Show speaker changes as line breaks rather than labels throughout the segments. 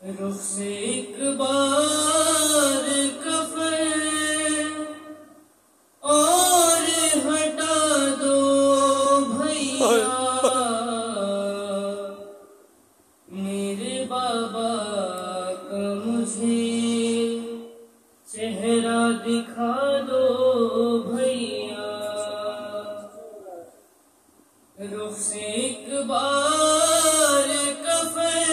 रुख से एक बार कफन और हटा दो भैया, मेरे बाबा का मुझे चेहरा दिखा दो भैया। रुख से एक बार कफन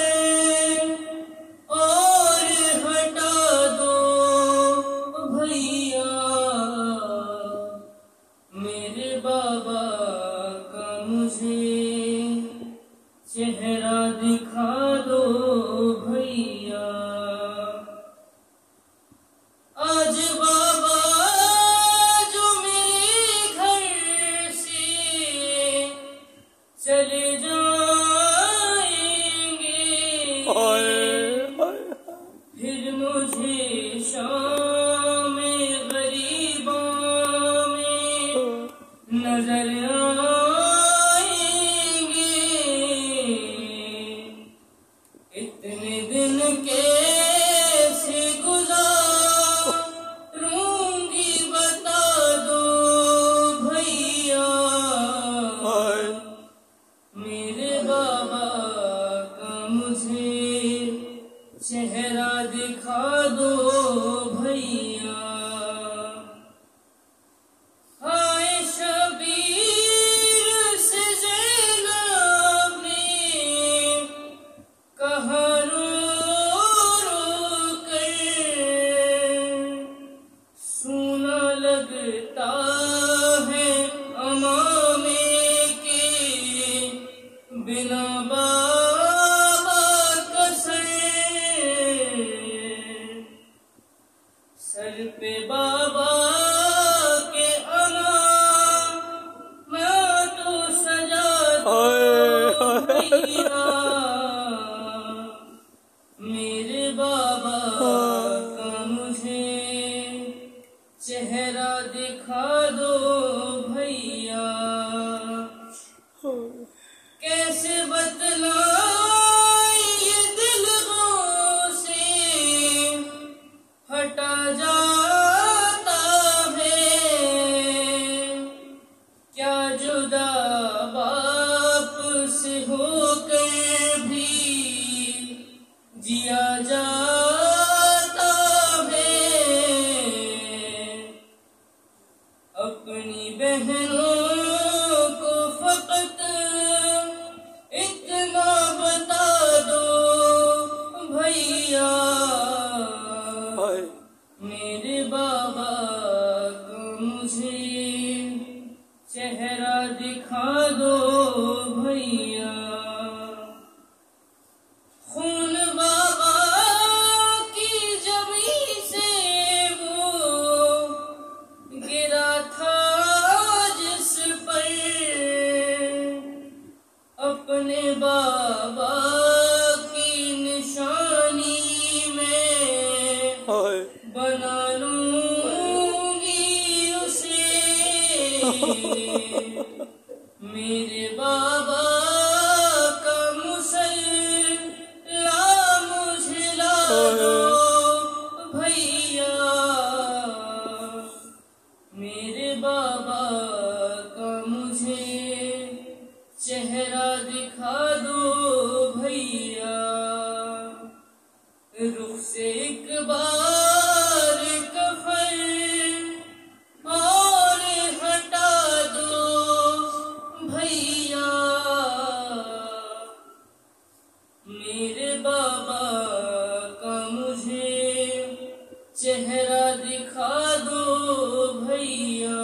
और हटा दो भैया, मेरे बाबा का मुझे चेहरा दिखा दो भैया। आज बाबा जो मेरे घर से चले जाएंगे, फिर मुझे शाम में गरीबों में नजर आएंगे। इतने दिन कैसे गुजारूंगी बता दो भैया, मेरे बाबा का मुझे चेहरा दिखा दो भैया। हाय शबीर से ज़ैनब ने कहा रो रो कर, सुना लगता है अमामे के बिना बाबा का सर पे बाबा के मैं तो सजा दो भैया, मेरे बाबा का मुझे चेहरा दिखा दो भैया। कैसे बतलाएं ये दिल से हटा जाता है, क्या जुदा बाप से होकर भी जिया जाता है। अपनी बहनों को फकत इतना बता दो भैया, मेरे बाबा को मुझे चेहरा दिखा दो भैया। खून बाबा की जमी से वो गिरा था जिस पर, अपने बाबा की निशानी में बना लूंगी उसे, मेरे बाबा का मुसल्ला मुझे ला दो भैया, मेरे बाबा का मुझे चेहरा दिखा दो भैया। रुख से एक बार कफन और हटा दो भैया, मेरे बाबा का मुझे चेहरा दिखा दो भैया।